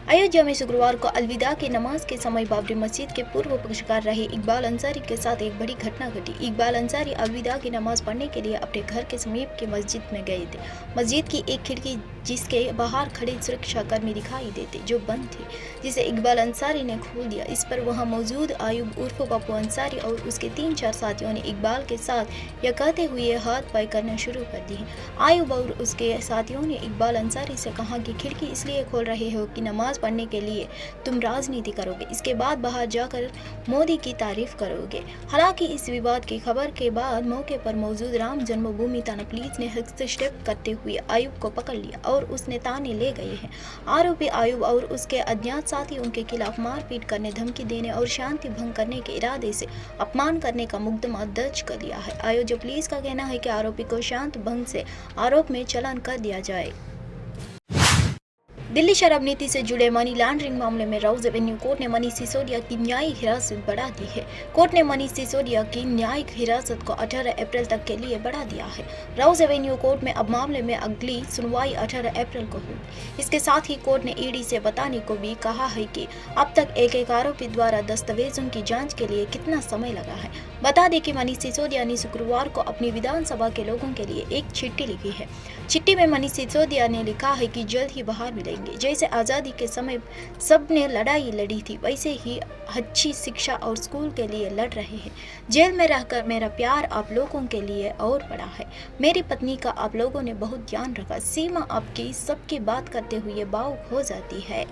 अयोध्या में शुक्रवार को अलविदा की नमाज के समय बाबरी मस्जिद के पूर्व पक्षकार रहे इकबाल अंसारी के साथ एक बड़ी घटना घटी। इकबाल अंसारी अलविदा की नमाज पढ़ने के लिए अपने घर के समीप की मस्जिद में गए थे। मस्जिद की एक खिड़की जिसके बाहर खड़े सुरक्षाकर्मी दिखाई देते जो बंद थी, जिसे इकबाल अंसारी ने खोल दिया। इस पर वहां मौजूद आयुब उर्फ पप्पू अंसारी और उसके 3-4 साथियों ने इकबाल के साथ यह कहते हुए हाथ पाई करना शुरू कर दिए। आयुब और उसके साथियों ने इकबाल अंसारी से कहा कि खिड़की इसलिए खोल रहे हो कि नमाज पढ़ने के लिए तुम राजनीति करोगे, इसके बाद बाहर जाकर मोदी की तारीफ करोगे। हालांकि इस विवाद की खबर के बाद मौके पर मौजूद राम जन्मभूमि थाना पुलिस ने हस्तक्षेप करते हुए आयुब को पकड़ लिया और उसने ताने ले गए हैं। आरोपी आयुब और उसके अज्ञात साथी उनके खिलाफ मारपीट करने, धमकी देने और शांति भंग करने के इरादे से अपमान करने का मुकदमा दर्ज कर लिया है। अयोध्या पुलिस का कहना है कि आरोपी को शांत भंग से आरोप में चालान कर दिया जाए। दिल्ली शराब नीति से जुड़े मनी लॉन्ड्रिंग मामले में राउज एवेन्यू कोर्ट ने मनीष सिसोदिया की न्यायिक हिरासत बढ़ा दी है। कोर्ट ने मनीष सिसोदिया की न्यायिक हिरासत को 18 अप्रैल तक के लिए बढ़ा दिया है। राउज एवेन्यू कोर्ट में अब मामले में अगली सुनवाई 18 अप्रैल को होगी। इसके साथ ही कोर्ट ने ईडी से बताने को भी कहा है कि अब तक एक आरोपी द्वारा दस्तावेजों की जाँच के लिए कितना समय लगा है। बता दें कि मनीष सिसोदिया ने शुक्रवार को अपनी विधानसभा के लोगों के लिए एक चिट्ठी लिखी है। चिट्ठी में मनीष सिसोदिया ने लिखा है कि जल्द ही बाहर मिलेंगे। जैसे आज़ादी के समय सबने लड़ाई लड़ी थी, वैसे ही अच्छी शिक्षा और स्कूल के लिए लड़ रहे हैं। जेल में रहकर मेरा प्यार आप लोगों के लिए और बड़ा है। मेरी पत्नी का आप लोगों ने बहुत ध्यान रखा। सीमा आपकी सबकी बात करते हुए भावुक हो जाती है।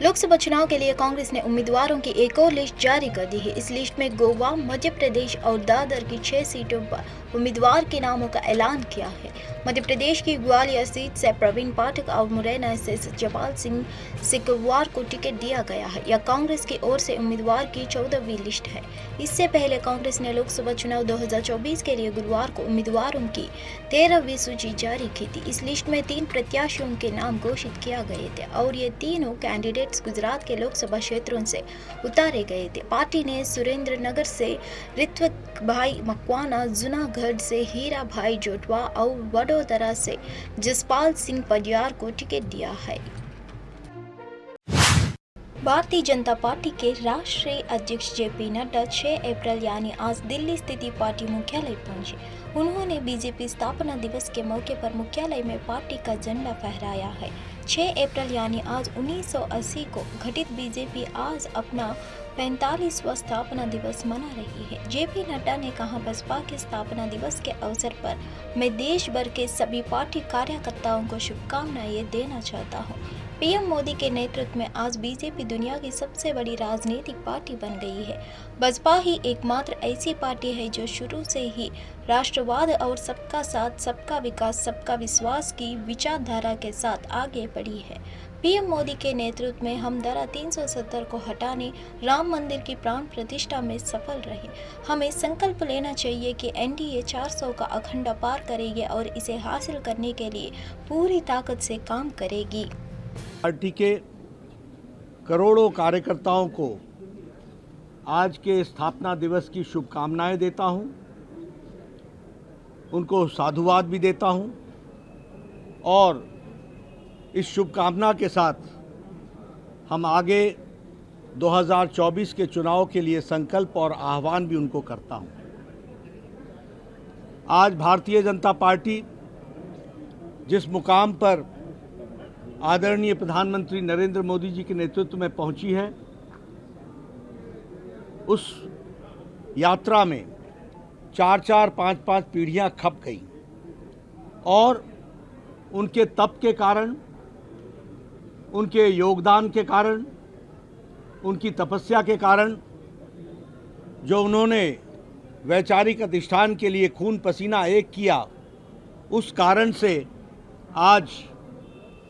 लोकसभा चुनाव के लिए कांग्रेस ने उम्मीदवारों की एक और लिस्ट जारी कर दी है। इस लिस्ट में गोवा, मध्य प्रदेश और दादर की 6 सीटों पर उम्मीदवार के नामों का ऐलान किया है। मध्य प्रदेश की ग्वालियर सीट से प्रवीण पाठक और मुरैना से सत्यपाल सिंह शुक्रवार को टिकट दिया गया है। यह कांग्रेस की ओर से उम्मीदवार की 14वीं लिस्ट है। इससे पहले कांग्रेस ने लोकसभा चुनाव 2024 के लिए गुरुवार को उम्मीदवारों की 13वीं सूची जारी की थी। इस लिस्ट में 3 प्रत्याशियों के नाम घोषित किया गए थे और ये तीनों कैंडिडेट्स गुजरात के लोकसभा क्षेत्रों से उतारे गए थे। पार्टी ने सुरेंद्र नगर से ऋत्विक भाई मकवाना, जूनागढ़ से हीरा भाई जोटवा और वडोदरा से जसपाल सिंह पडियार को टिकट दिया है। भारतीय जनता पार्टी के राष्ट्रीय अध्यक्ष जेपी नड्डा 6 अप्रैल यानी आज दिल्ली स्थित पार्टी मुख्यालय पहुंचे। उन्होंने बीजेपी स्थापना दिवस के मौके पर मुख्यालय में पार्टी का झंडा फहराया है। 6 अप्रैल यानी आज 1980 को घटित बीजेपी आज अपना 45वां स्थापना दिवस मना रही है। जेपी नड्डा ने कहा, बसपा के स्थापना दिवस के अवसर पर मैं देश भर के सभी पार्टी कार्यकर्ताओं को शुभकामनाएं देना चाहता हूं। पीएम मोदी के नेतृत्व में आज बीजेपी दुनिया की सबसे बड़ी राजनीतिक पार्टी बन गई है। बसपा ही एकमात्र ऐसी पार्टी है जो शुरू से ही राष्ट्रवाद और सबका साथ, सबका विकास, सबका विश्वास की विचारधारा के साथ आगे बढ़ी है। पीएम मोदी के नेतृत्व में हम धारा 370 को हटाने, राम मंदिर की प्राण प्रतिष्ठा में सफल रहे। हमें संकल्प लेना चाहिए कि एनडीए 400 का अखंडा पार करेगी और इसे हासिल करने के लिए पूरी ताकत से काम करेगी। पार्टी के करोड़ों कार्यकर्ताओं को आज के स्थापना दिवस की शुभकामनाएं देता हूं, उनको साधुवाद भी देता हूं और इस शुभकामना के साथ हम आगे 2024 के चुनाव के लिए संकल्प और आह्वान भी उनको करता हूं। आज भारतीय जनता पार्टी जिस मुकाम पर आदरणीय प्रधानमंत्री नरेंद्र मोदी जी के नेतृत्व में पहुंची है, उस यात्रा में 4-4, 5-5 पीढ़ियां खप गई और उनके तप के कारण, उनके योगदान के कारण, उनकी तपस्या के कारण, जो उन्होंने वैचारिक अधिष्ठान के लिए खून पसीना एक किया, उस कारण से आज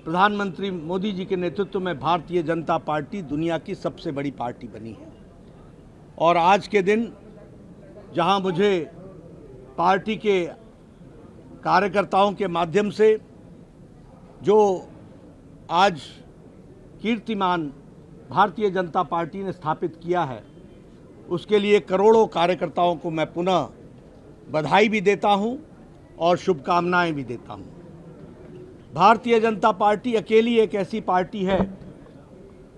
प्रधानमंत्री मोदी जी के नेतृत्व में भारतीय जनता पार्टी दुनिया की सबसे बड़ी पार्टी बनी है। और आज के दिन जहां मुझे पार्टी के कार्यकर्ताओं के माध्यम से जो आज कीर्तिमान भारतीय जनता पार्टी ने स्थापित किया है, उसके लिए करोड़ों कार्यकर्ताओं को मैं पुनः बधाई भी देता हूं और शुभकामनाएं भी देता हूं। भारतीय जनता पार्टी अकेली एक ऐसी पार्टी है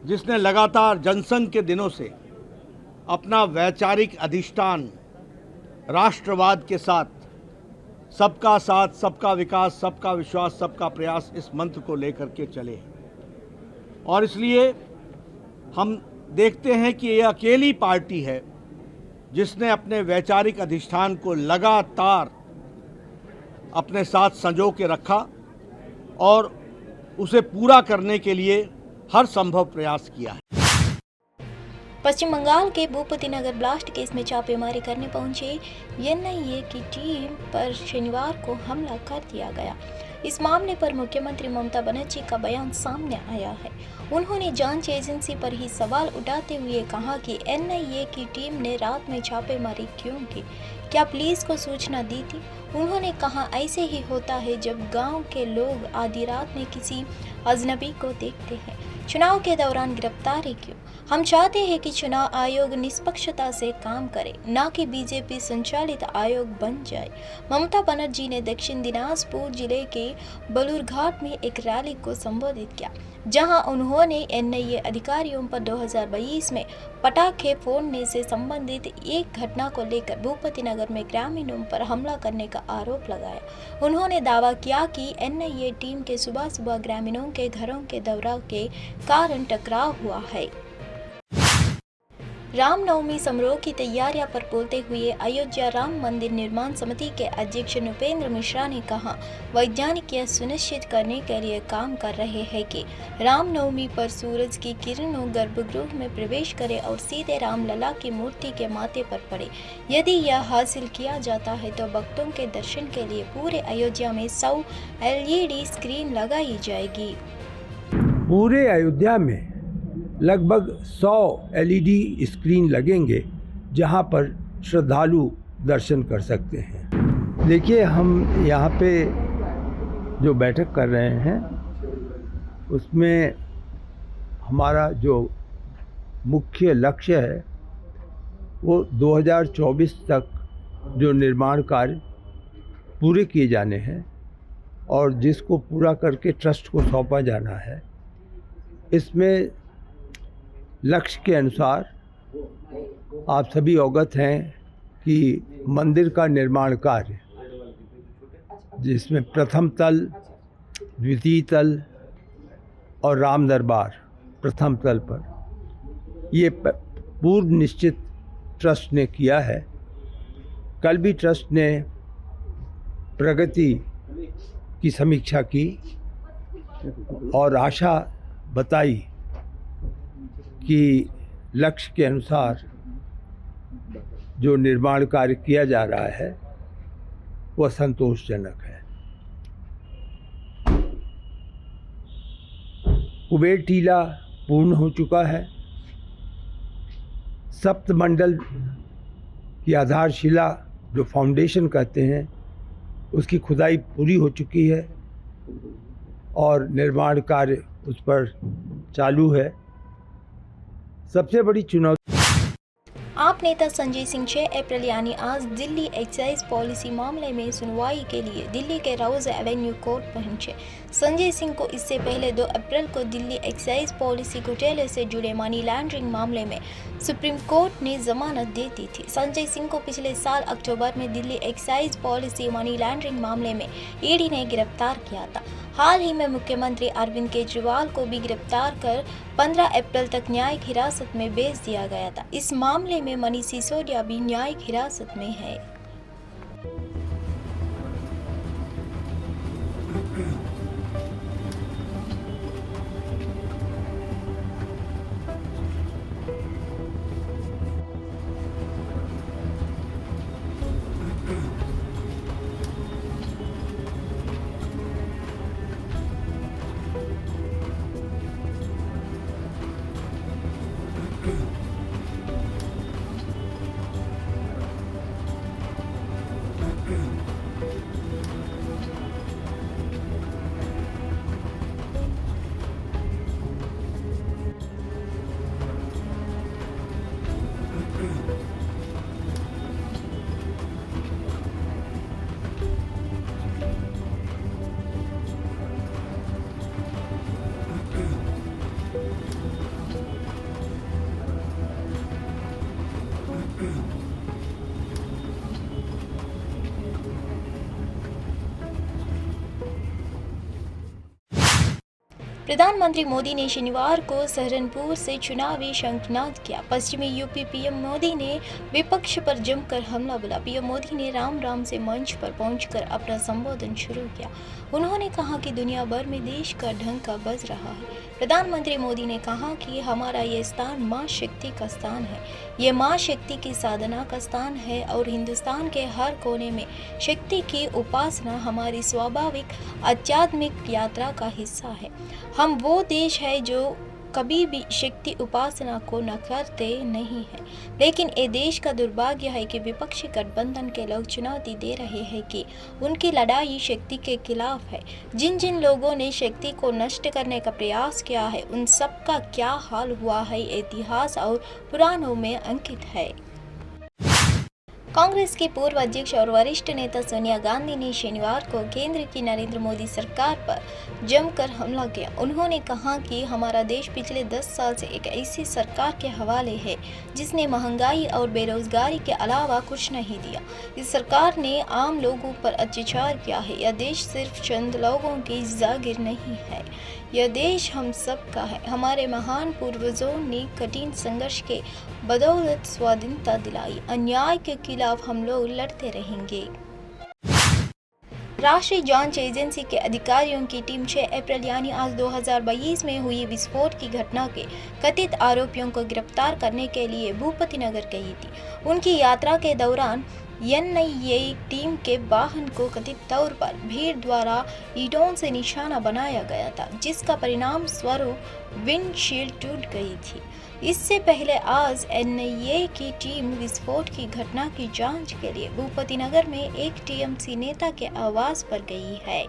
जिसने लगातार जनसंघ के दिनों से अपना वैचारिक अधिष्ठान राष्ट्रवाद के साथ सबका साथ, सबका विकास, सबका विश्वास, सबका प्रयास इस मंत्र को लेकर के चले और इसलिए हम देखते हैं कि ये अकेली पार्टी है जिसने अपने वैचारिक अधिष्ठान को लगातार अपने साथ संजो के रखा और उसे पूरा करने के लिए हर संभव प्रयास किया है। पश्चिम बंगाल के भूपति नगर ब्लास्ट केस में छापेमारी करने पहुंची एनआईए की टीम पर शनिवार को हमला कर दिया गया। इस मामले पर मुख्यमंत्री ममता बनर्जी का बयान सामने आया है। उन्होंने जांच एजेंसी पर ही सवाल उठाते हुए कहा कि एनआईए की टीम ने रात में छापेमारी क्यों की, क्या पुलिस को सूचना दी थी। उन्होंने कहा ऐसे ही होता है जब गांव के लोग आधी रात में किसी अजनबी को देखते हैं। चुनाव के दौरान गिरफ्तारी क्यों? हम चाहते हैं कि चुनाव आयोग निष्पक्षता से काम करे, न कि बीजेपी संचालित आयोग बन जाए। ममता बनर्जी ने दक्षिण दिनाजपुर जिले के बलूरघाट में एक रैली को संबोधित किया, जहां उन्होंने एनआईए अधिकारियों पर 2022 में पटाखे फोड़ने से संबंधित एक घटना को लेकर भूपति नगर में ग्रामीणों पर हमला करने का आरोप लगाया। उन्होंने दावा किया कि एनआईए टीम के सुबह सुबह ग्रामीणों के घरों के दौरा के कारण टकराव हुआ है। रामनवमी समारोह की तैयारियों पर बोलते हुए अयोध्या राम मंदिर निर्माण समिति के अध्यक्ष नृपेंद्र मिश्रा ने कहा, वैज्ञानिक यह सुनिश्चित करने के लिए काम कर रहे हैं कि रामनवमी पर सूरज की किरणों गर्भगृह में प्रवेश करे और सीधे रामलला की मूर्ति के माथे पर पड़े। यदि यह हासिल किया जाता है तो भक्तों के दर्शन के लिए पूरे अयोध्या में 100 LED स्क्रीन लगाई जाएगी। पूरे अयोध्या में लगभग 100 LED स्क्रीन लगेंगे जहां पर श्रद्धालु दर्शन कर सकते हैं। देखिए, हम यहाँ पे जो बैठक कर रहे हैं उसमें हमारा जो मुख्य लक्ष्य है वो 2024 तक जो निर्माण कार्य पूरे किए जाने हैं और जिसको पूरा करके ट्रस्ट को सौंपा जाना है। इसमें लक्ष्य के अनुसार आप सभी अवगत हैं कि मंदिर का निर्माण कार्य, जिसमें प्रथम तल, द्वितीय तल और राम दरबार प्रथम तल पर, ये पूर्व निश्चित ट्रस्ट ने किया है। कल भी ट्रस्ट ने प्रगति की समीक्षा की और आशा बताई कि लक्ष्य के अनुसार जो निर्माण कार्य किया जा रहा है वह संतोषजनक है। कुबेर टीला पूर्ण हो चुका है। सप्तमंडल की आधारशिला जो फाउंडेशन कहते हैं उसकी खुदाई पूरी हो चुकी है और निर्माण कार्य उस पर चालू है। सबसे बड़ी चुनौती आप नेता संजय सिंह 6 अप्रैल यानी आज दिल्ली एक्साइज पॉलिसी मामले में सुनवाई के लिए दिल्ली के रोज एवेन्यू कोर्ट पहुंचे। संजय सिंह को इससे पहले 2 अप्रैल को दिल्ली एक्साइज पॉलिसी घोटाले से जुड़े मनी लॉन्ड्रिंग मामले में सुप्रीम कोर्ट ने जमानत दे दी थी। संजय सिंह को पिछले साल अक्टूबर में Delhi excise policy money laundering मामले में ईडी ने गिरफ्तार किया था। हाल ही में मुख्यमंत्री अरविंद केजरीवाल को भी गिरफ्तार कर 15 अप्रैल तक न्यायिक हिरासत में भेज दिया गया था। इस मामले में मनीष सिसोदिया भी न्यायिक हिरासत में है। प्रधानमंत्री मोदी ने शनिवार को सहारनपुर से चुनावी शंखनाद किया। पश्चिमी यूपी पीएम मोदी ने विपक्ष पर जमकर हमला बोला। पीएम मोदी ने राम से मंच पर पहुंचकर अपना संबोधन शुरू किया। उन्होंने कहा कि दुनिया भर में देश का ढंका बज रहा है। प्रधानमंत्री मोदी ने कहा कि हमारा ये स्थान माँ शक्ति का स्थान है, ये माँ शक्ति की साधना का स्थान है और हिंदुस्तान के हर कोने में शक्ति की उपासना हमारी स्वाभाविक आध्यात्मिक यात्रा का हिस्सा है। हम वो देश है जो कभी भी शक्ति उपासना को नकारते नहीं है, लेकिन ये देश का दुर्भाग्य है कि विपक्षी गठबंधन के लोग चुनौती दे रहे हैं कि उनकी लड़ाई शक्ति के खिलाफ है। जिन जिन लोगों ने शक्ति को नष्ट करने का प्रयास किया है, उन सब का क्या हाल हुआ है इतिहास और पुराणों में अंकित है। कांग्रेस की पूर्व अध्यक्ष और वरिष्ठ नेता सोनिया गांधी ने शनिवार को केंद्र की नरेंद्र मोदी सरकार पर जमकर हमला किया। उन्होंने कहा कि हमारा देश पिछले 10 साल से एक ऐसी सरकार के हवाले है जिसने महंगाई और बेरोजगारी के अलावा कुछ नहीं दिया। इस सरकार ने आम लोगों पर अत्याचार किया है। यह देश सिर्फ चंद लोगों की जागीर नहीं है, यह देश हम सब का है। हमारे महान पूर्वजों ने कठिन संघर्ष के बदौलत स्वाधीनता दिलाई। अन्याय के खिलाफ हम लोग लड़ते रहेंगे। राष्ट्रीय जांच एजेंसी के अधिकारियों की टीम 6 अप्रैल यानी आज 2022 में हुई विस्फोट की घटना के कथित आरोपियों को गिरफ्तार करने के लिए भूपति नगर गई थी। उनकी यात्रा के दौरान एनआईए टीम के वाहन को कथित तौर पर भीड़ द्वारा ईंटों से निशाना बनाया गया था, जिसका परिणाम स्वरूप विंडशील्ड टूट गई थी। इससे पहले आज एनआईए की टीम विस्फोट की घटना की जांच के लिए भूपति नगर में एक टीएमसी नेता के आवास पर गई है।